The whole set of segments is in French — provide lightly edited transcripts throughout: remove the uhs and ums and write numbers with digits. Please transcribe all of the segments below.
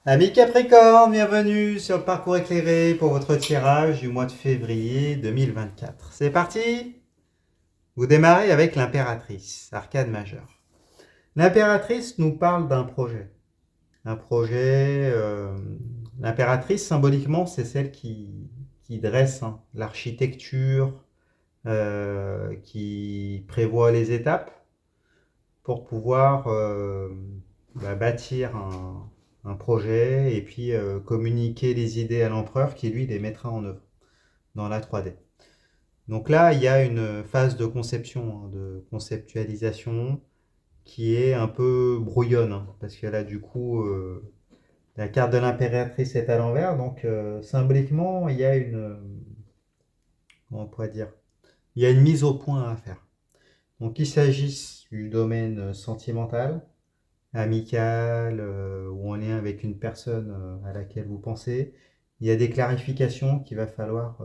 Amis Capricorne, bienvenue sur le parcours éclairé pour votre tirage du mois de février 2024. C'est parti. Vous démarrez avec l'impératrice, arcane majeure. L'impératrice nous parle d'un projet. Un projet, l'impératrice symboliquement c'est celle qui dresse l'architecture, qui prévoit les étapes pour pouvoir bâtir un projet et puis communiquer les idées à l'empereur qui lui les mettra en œuvre dans la 3D. Donc là, il y a une phase de conception, de conceptualisation qui est un peu brouillonne, parce que là, du coup, la carte de l'impératrice est à l'envers, donc symboliquement, il y a comment on pourrait dire, il y a une mise au point à faire. Donc qu'il s'agisse du domaine sentimental, amical ou en lien avec une personne à laquelle vous pensez, il y a des clarifications qu'il va falloir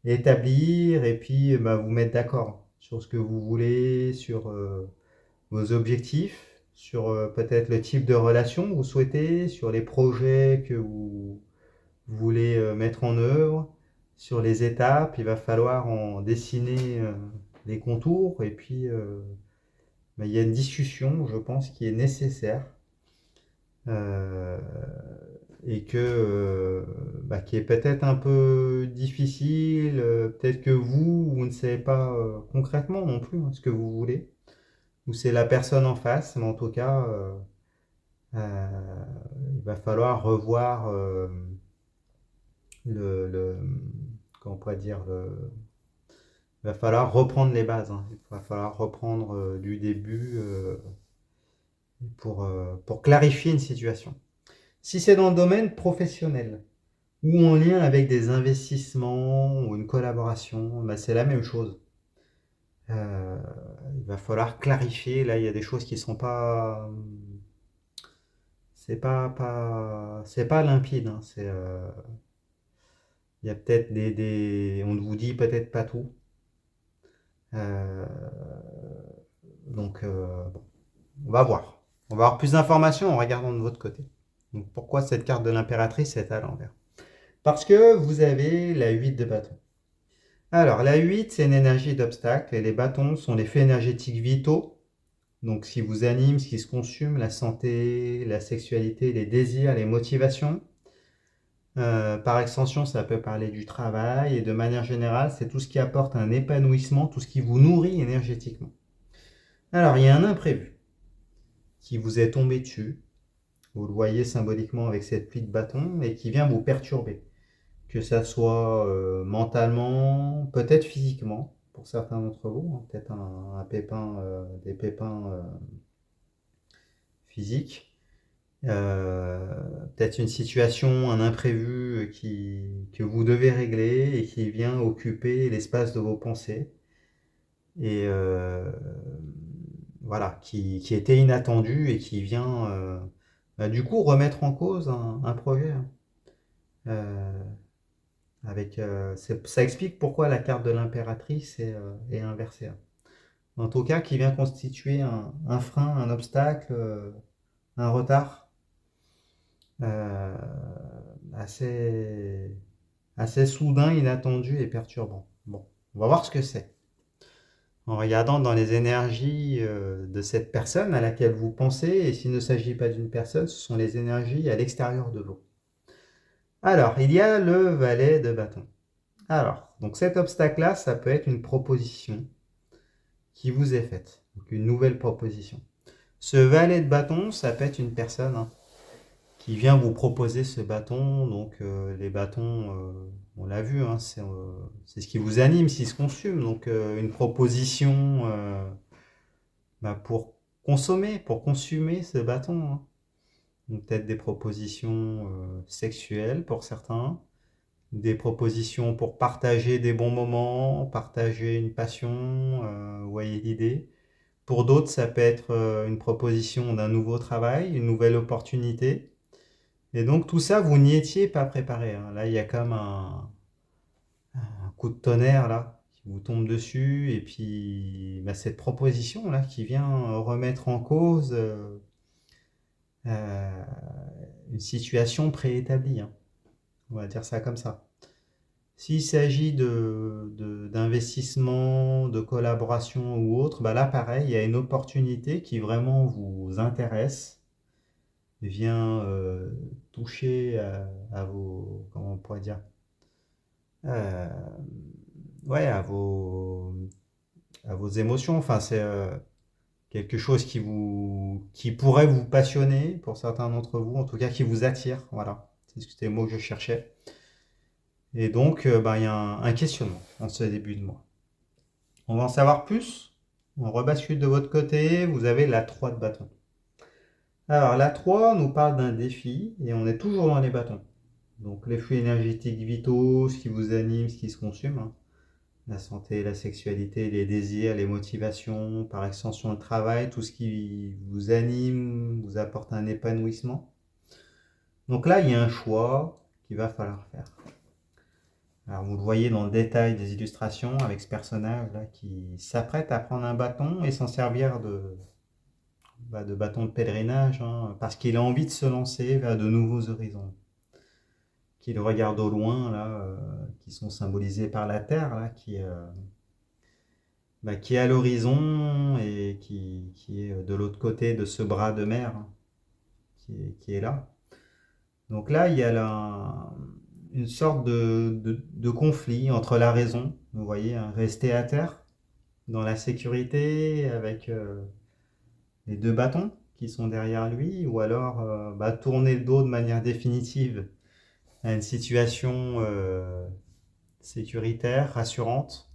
établir et puis vous mettre d'accord sur ce que vous voulez, sur vos objectifs, sur peut-être le type de relation que vous souhaitez, sur les projets que vous voulez mettre en œuvre, sur les étapes. Il va falloir en dessiner les contours et puis il y a une discussion, je pense, qui est nécessaire euh, et qui est peut-être un peu difficile. Peut-être que vous ne savez pas concrètement non plus ce que vous voulez, ou c'est la personne en face, mais en tout cas, il va falloir revoir le comment on pourrait dire, il va falloir reprendre les bases. Il va falloir reprendre du début pour clarifier une situation. Si c'est dans le domaine professionnel ou en lien avec des investissements ou une collaboration, c'est la même chose. Euh, il va falloir clarifier. Là, il y a des choses qui sont pas, c'est pas limpide. Il y a peut-être on ne vous dit peut-être pas tout. Euh, bon, on va voir. On va avoir plus d'informations en regardant de votre côté. Donc, pourquoi cette carte de l'impératrice est à l'envers? Parce que vous avez la 8 de bâton. Alors, la 8, c'est une énergie d'obstacle et les bâtons sont les faits énergétiques vitaux. Donc, ce qui vous anime, ce qui se consume, la santé, la sexualité, les désirs, les motivations. Par extension, ça peut parler du travail et de manière générale, c'est tout ce qui apporte un épanouissement, tout ce qui vous nourrit énergétiquement. Alors, il y a un imprévu qui vous est tombé dessus, vous le voyez symboliquement avec cette pluie de bâton, et qui vient vous perturber. Que ça soit mentalement, peut-être physiquement, pour certains d'entre vous, peut-être un pépin, des pépins physiques, euh, peut-être une situation, un imprévu que vous devez régler et qui vient occuper l'espace de vos pensées et voilà, qui était inattendu et qui vient du coup remettre en cause un projet. Euh, ça explique pourquoi la carte de l'impératrice est inversée. En tout cas, qui vient constituer un frein, un obstacle, un retard euh, assez, assez soudain, inattendu et perturbant. Bon, on va voir ce que c'est. En regardant dans les énergies de cette personne à laquelle vous pensez, et s'il ne s'agit pas d'une personne, ce sont les énergies à l'extérieur de vous. Alors, il y a le valet de bâton. Alors, donc cet obstacle-là, ça peut être une proposition qui vous est faite, donc une nouvelle proposition. Ce valet de bâton, ça peut être une personne qui vient vous proposer ce bâton. Donc les bâtons, on l'a vu, c'est ce qui vous anime, ce qui se consume. Donc une proposition pour consommer, pour consumer ce bâton. Donc peut-être des propositions sexuelles pour certains, des propositions pour partager des bons moments, partager une passion, vous voyez l'idée. Pour d'autres, ça peut être une proposition d'un nouveau travail, une nouvelle opportunité. Et donc tout ça, vous n'y étiez pas préparé. Là, il y a comme un coup de tonnerre là qui vous tombe dessus, et puis cette proposition là qui vient remettre en cause une situation préétablie, hein. On va dire ça comme ça. S'il s'agit d'investissement, de collaboration ou autre, bah là pareil, il y a une opportunité qui vraiment vous intéresse, vient toucher à vos, comment on pourrait dire, euh, ouais, à vos émotions. Enfin, c'est quelque chose qui pourrait vous passionner pour certains d'entre vous, en tout cas qui vous attire. Voilà, c'était le mot que je cherchais. Et donc, bah, il y a un questionnement en ce début de mois. On va en savoir plus. On rebascule de votre côté. Vous avez la 3 de bâton. Alors, la 3 nous parle d'un défi et on est toujours dans les bâtons. Donc, les flux énergétiques vitaux, ce qui vous anime, ce qui se consume, hein. La santé, la sexualité, les désirs, les motivations, par extension le travail, tout ce qui vous anime, vous apporte un épanouissement. Donc là, il y a un choix qu'il va falloir faire. Alors vous le voyez dans le détail des illustrations avec ce personnage là qui s'apprête à prendre un bâton et s'en servir de bâton de pèlerinage, hein, parce qu'il a envie de se lancer vers de nouveaux horizons. Qu'il regarde au loin là, qui sont symbolisés par la terre là, qui est à l'horizon et qui est de l'autre côté de ce bras de mer, hein, qui est là. Donc là, il y a une sorte de conflit entre la raison, vous voyez, hein, rester à terre, dans la sécurité, avec les deux bâtons qui sont derrière lui, ou alors tourner le dos de manière définitive à une situation sécuritaire, rassurante,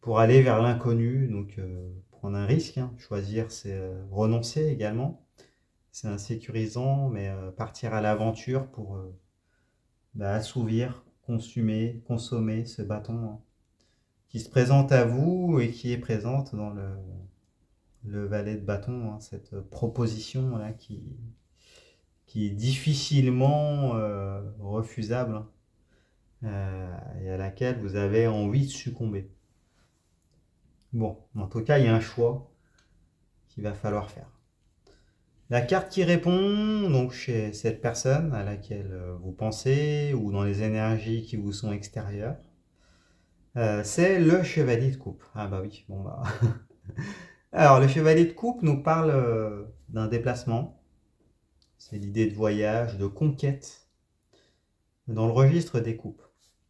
pour aller vers l'inconnu, donc prendre un risque, hein. Choisir, c'est renoncer également. C'est insécurisant, mais partir à l'aventure pour assouvir, consommer ce bâton, hein, qui se présente à vous et qui est présente dans le valet de bâton, hein, cette proposition là qui est difficilement refusable, hein, et à laquelle vous avez envie de succomber. Bon, en tout cas, il y a un choix qu'il va falloir faire. La carte qui répond, donc chez cette personne à laquelle vous pensez, ou dans les énergies qui vous sont extérieures, c'est le chevalier de coupe. Ah bah oui, bon bah. Alors, le chevalier de coupe nous parle d'un déplacement. C'est l'idée de voyage, de conquête, dans le registre des coupes.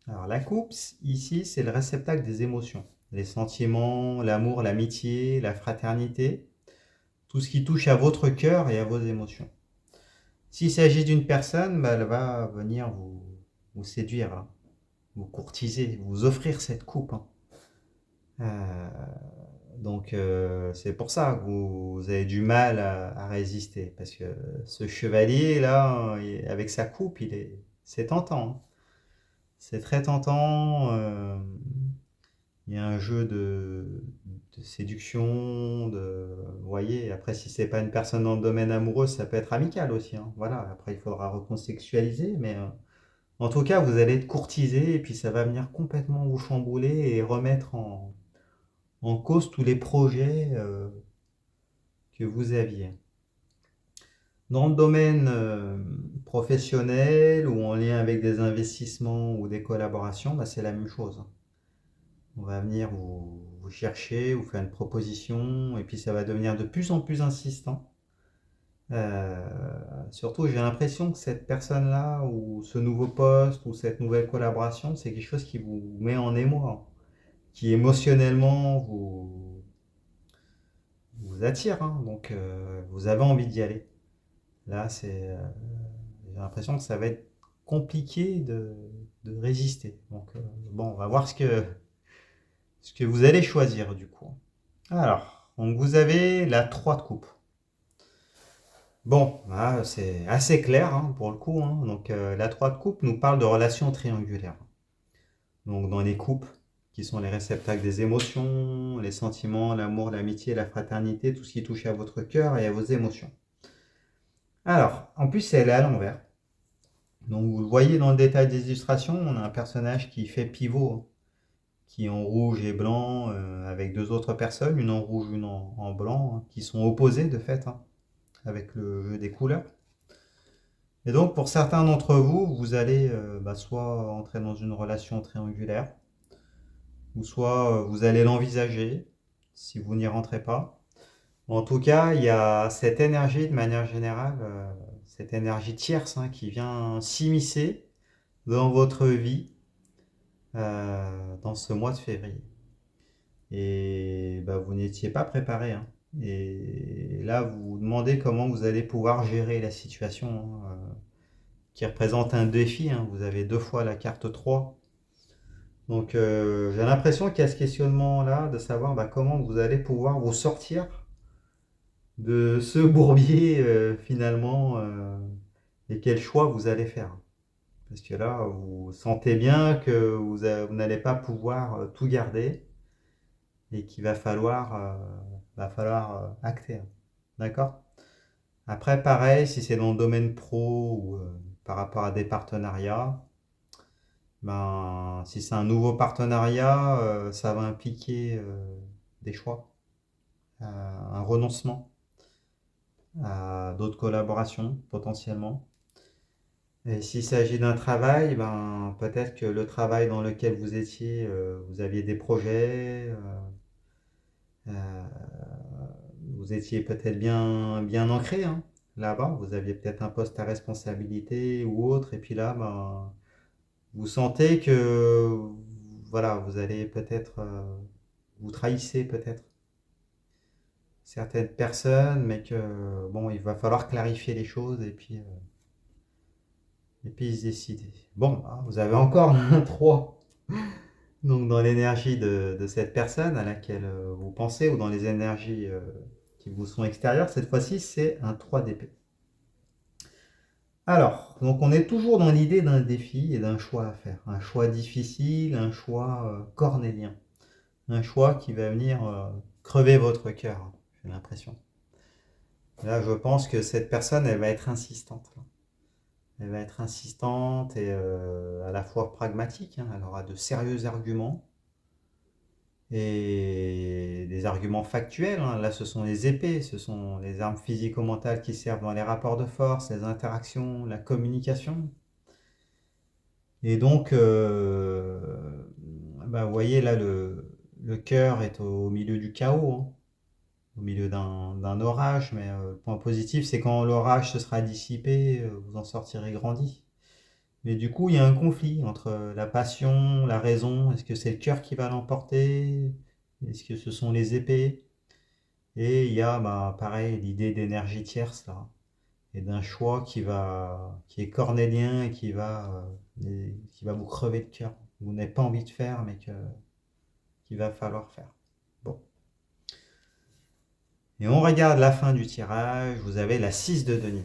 Alors, la coupe, ici, c'est le réceptacle des émotions. Les sentiments, l'amour, l'amitié, la fraternité, tout ce qui touche à votre cœur et à vos émotions. S'il s'agit d'une personne, elle va venir vous séduire, hein, vous courtiser, vous offrir cette coupe, hein. Donc c'est pour ça que vous avez du mal à résister, parce que ce chevalier là, avec sa coupe, c'est tentant, hein. C'est très tentant. Il y a un jeu de séduction, vous voyez. Après, si c'est pas une personne dans le domaine amoureux, ça peut être amical aussi, hein. Voilà. Après, il faudra recontextualiser, mais en tout cas, vous allez être courtisé et puis ça va venir complètement vous chambouler et remettre en cause tous les projets que vous aviez. Dans le domaine professionnel ou en lien avec des investissements ou des collaborations, c'est la même chose. On va venir vous chercher, vous faire une proposition, et puis ça va devenir de plus en plus insistant. Surtout, j'ai l'impression que cette personne-là, ou ce nouveau poste, ou cette nouvelle collaboration, c'est quelque chose qui vous met en émoi, qui émotionnellement vous attire, hein. Donc vous avez envie d'y aller. Là, j'ai l'impression que ça va être compliqué de résister. Donc bon, on va voir ce que vous allez choisir du coup. Alors, donc vous avez la 3 de coupe. Bon, là, c'est assez clair, hein, pour le coup, hein. Donc la 3 de coupe nous parle de relations triangulaires. Donc dans les coupes, qui sont les réceptacles des émotions, les sentiments, l'amour, l'amitié, la fraternité, tout ce qui touche à votre cœur et à vos émotions. Alors, en plus, elle est à l'envers. Donc vous le voyez dans le détail des illustrations, on a un personnage qui fait pivot, hein, qui est en rouge et blanc, avec deux autres personnes, une en rouge, une en blanc, hein, qui sont opposées de fait, hein, avec le jeu des couleurs. Et donc, pour certains d'entre vous, vous allez soit entrer dans une relation triangulaire, ou soit vous allez l'envisager si vous n'y rentrez pas. En tout cas, il y a cette énergie de manière générale, cette énergie tierce qui vient s'immiscer dans votre vie dans ce mois de février. Et vous n'étiez pas préparé. Et là, vous vous demandez comment vous allez pouvoir gérer la situation qui représente un défi. Vous avez 2 fois la carte 3. Donc j'ai l'impression qu'il y a ce questionnement-là de savoir comment vous allez pouvoir vous sortir de ce bourbier finalement et quel choix vous allez faire. Parce que là, vous sentez bien que vous n'allez pas pouvoir tout garder et qu'il va falloir acter. D'accord? Après, pareil, si c'est dans le domaine pro ou par rapport à des partenariats, si c'est un nouveau partenariat, ça va impliquer des choix, un renoncement à d'autres collaborations potentiellement. Et s'il s'agit d'un travail, peut-être que le travail dans lequel vous étiez, vous aviez des projets, euh, vous étiez peut-être bien ancré là-bas, vous aviez peut-être un poste à responsabilité ou autre, et puis là, vous sentez que voilà, vous allez peut-être, vous trahissez peut-être certaines personnes, mais que bon, il va falloir clarifier les choses et puis se décider. Bon, vous avez encore un 3. Donc dans l'énergie de cette personne à laquelle vous pensez ou dans les énergies qui vous sont extérieures, cette fois-ci c'est un 3 d'épée. Alors, donc on est toujours dans l'idée d'un défi et d'un choix à faire. Un choix difficile, un choix cornélien. Un choix qui va venir crever votre cœur, j'ai l'impression. Là, je pense que cette personne, elle va être insistante. Elle va être insistante et à la fois pragmatique. Elle aura de sérieux arguments et des arguments factuels. Là, ce sont les épées, ce sont les armes physico-mentales qui servent dans les rapports de force, les interactions, la communication. Et donc, vous voyez là, le cœur est au milieu du chaos, au milieu d'un orage, mais le point positif, c'est quand l'orage se sera dissipé, vous en sortirez grandi. Mais du coup, il y a un conflit entre la passion, la raison. Est-ce que c'est le cœur qui va l'emporter? Est-ce que ce sont les épées? Et il y a, pareil, l'idée d'énergie tierce, là, et d'un choix qui est cornélien et qui va vous crever le cœur. Vous n'avez pas envie de faire, mais qu'il va falloir faire. Bon. Et on regarde la fin du tirage, vous avez la 6 de denier.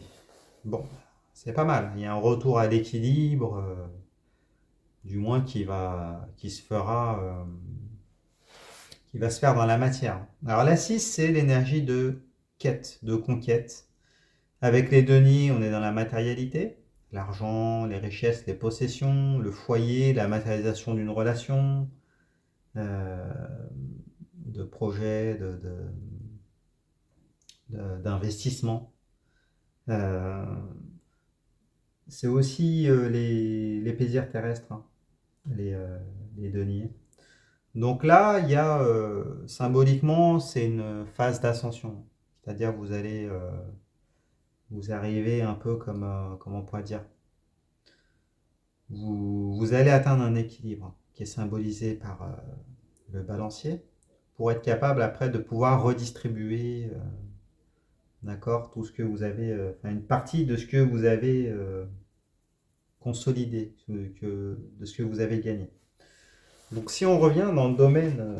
Bon, c'est pas mal. Il y a un retour à l'équilibre, du moins qui va se faire dans la matière. Alors la 6, c'est l'énergie de quête, de conquête. Avec les deniers, on est dans la matérialité, l'argent, les richesses, les possessions, le foyer, la matérialisation d'une relation, euh, de projets, d'investissement. C'est aussi les plaisirs terrestres, les deniers. Donc là, il y a symboliquement, c'est une phase d'ascension. C'est-à-dire vous allez vous arrivez un peu comme, comment on pourrait dire, vous allez atteindre un équilibre qui est symbolisé par le balancier pour être capable après de pouvoir redistribuer d'accord, tout ce que vous avez, une partie de ce que vous avez consolidé, de ce que vous avez gagné. Donc si on revient dans le domaine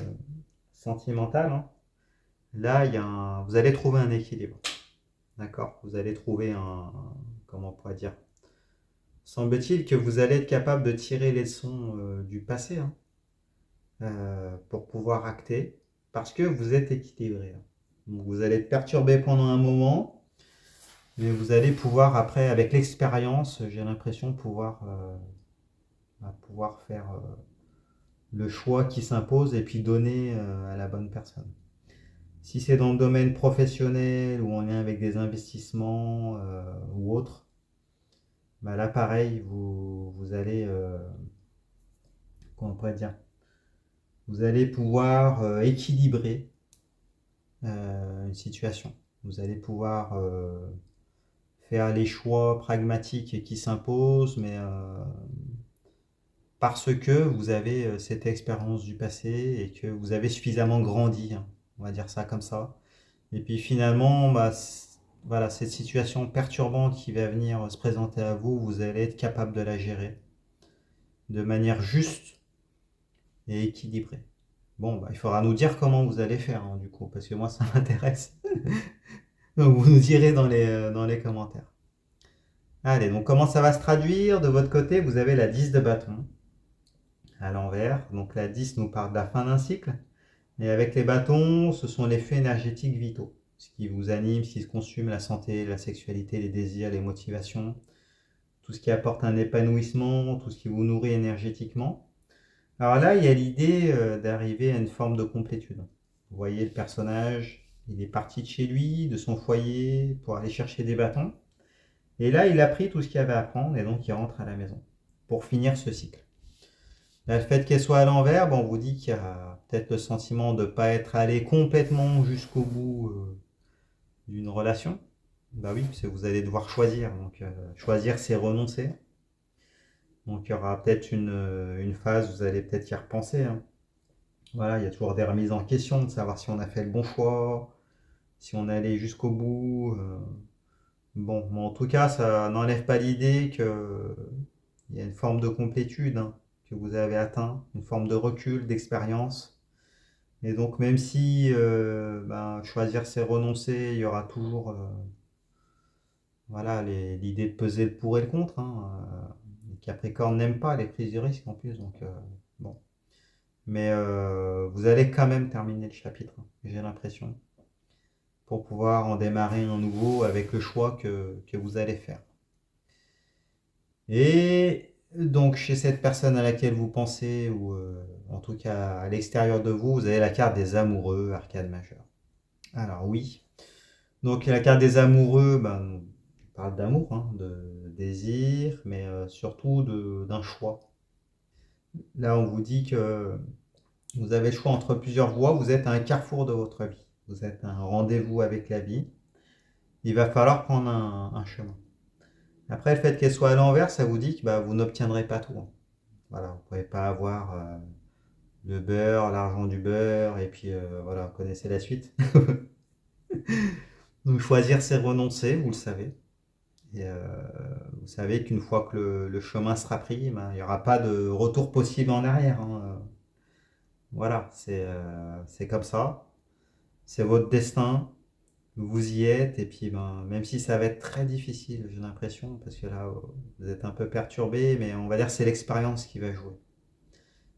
sentimental, là vous allez trouver un équilibre. D'accord, vous allez trouver comment on pourrait dire, semble-t-il que vous allez être capable de tirer les leçons du passé pour pouvoir acter, parce que vous êtes équilibré. Donc vous allez être perturbé pendant un moment, mais vous allez pouvoir après, avec l'expérience, j'ai l'impression pouvoir faire le choix qui s'impose et puis donner à la bonne personne. Si c'est dans le domaine professionnel ou en lien avec des investissements ou autres, bah là pareil, vous allez, comment on pourrait dire, vous allez pouvoir équilibrer une situation. Vous allez pouvoir faire les choix pragmatiques qui s'imposent, mais parce que vous avez cette expérience du passé et que vous avez suffisamment grandi, hein, on va dire ça comme ça. Et puis finalement, bah, voilà, cette situation perturbante qui va venir se présenter à vous, vous allez être capable de la gérer de manière juste et équilibrée. Bon, bah, il faudra nous dire comment vous allez faire, hein, du coup, parce que moi, ça m'intéresse. Donc, vous nous direz dans les commentaires. Allez, donc comment ça va se traduire? De votre côté, vous avez la 10 de bâton à l'envers. Donc la 10 nous parle de la fin d'un cycle. Et avec les bâtons, ce sont les faits énergétiques vitaux. Ce qui vous anime, ce qui se consume, la santé, la sexualité, les désirs, les motivations. Tout ce qui apporte un épanouissement, tout ce qui vous nourrit énergétiquement. Alors là, il y a l'idée d'arriver à une forme de complétude. Vous voyez le personnage, il est parti de chez lui, de son foyer, pour aller chercher des bâtons. Et là, il a pris tout ce qu'il avait à prendre et donc il rentre à la maison pour finir ce cycle. Là, le fait qu'elle soit à l'envers, bon, on vous dit qu'il y a peut-être le sentiment de ne pas être allé complètement jusqu'au bout d'une relation. Bah oui, parce que vous allez devoir choisir. Donc, choisir, c'est renoncer. Donc, il y aura peut-être une phase où vous allez peut-être y repenser, hein. Voilà, il y a toujours des remises en question de savoir si on a fait le bon choix, si on est allé jusqu'au bout. Bon, en tout cas, ça n'enlève pas l'idée qu'il y a une forme de complétude, hein, que vous avez atteint, une forme de recul, d'expérience. Et donc, même si ben, choisir c'est renoncer, il y aura toujours voilà, l'idée de peser le pour et le contre, hein. Les Capricornes n'aiment pas les prises de risque en plus, donc bon. Mais vous allez quand même terminer le chapitre, hein, j'ai l'impression, pour pouvoir en démarrer un nouveau avec le choix que vous allez faire. Et donc, chez cette personne à laquelle vous pensez, ou en tout cas à l'extérieur de vous, vous avez la carte des amoureux, arcade majeur. Alors oui, donc la carte des amoureux, ben, on parle d'amour, hein, de désir, mais surtout d'un choix. Là, on vous dit que vous avez le choix entre plusieurs voies, vous êtes à un carrefour de votre vie. Vous êtes à un rendez-vous avec la vie. Il va falloir prendre un chemin. Après, le fait qu'elle soit à l'envers, ça vous dit que bah, vous n'obtiendrez pas tout, hein. Voilà, vous ne pouvez pas avoir le beurre, l'argent du beurre, et puis voilà, vous connaissez la suite. Donc choisir, c'est renoncer, vous le savez. Et vous savez qu'une fois que le chemin sera pris, ben, il n'y aura pas de retour possible en arrière, hein. Voilà, c'est comme ça. C'est votre destin. Vous y êtes. Et puis, ben, même si ça va être très difficile, j'ai l'impression, parce que là, vous êtes un peu perturbé, mais on va dire que c'est l'expérience qui va jouer.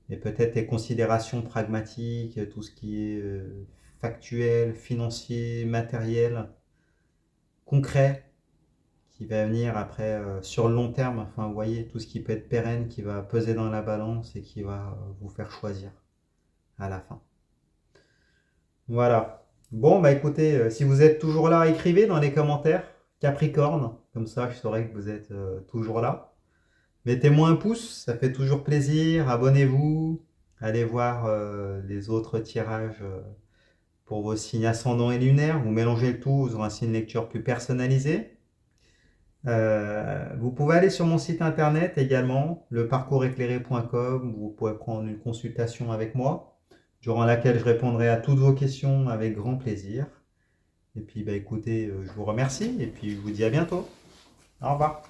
Et peut-être les considérations pragmatiques, tout ce qui est factuel, financier, matériel, concret, qui va venir après sur le long terme. Enfin, vous voyez, tout ce qui peut être pérenne, qui va peser dans la balance et qui va vous faire choisir à la fin. Voilà. Bon, bah écoutez, si vous êtes toujours là, écrivez dans les commentaires Capricorne, comme ça je saurai que vous êtes toujours là. Mettez-moi un pouce, ça fait toujours plaisir. Abonnez-vous, allez voir les autres tirages pour vos signes ascendants et lunaires. Vous mélangez le tout, vous aurez ainsi une lecture plus personnalisée. Vous pouvez aller sur mon site internet également, leparcourséclairé.com, où vous pouvez prendre une consultation avec moi, durant laquelle je répondrai à toutes vos questions avec grand plaisir. Et puis bah, écoutez, je vous remercie et puis je vous dis à bientôt. Au revoir.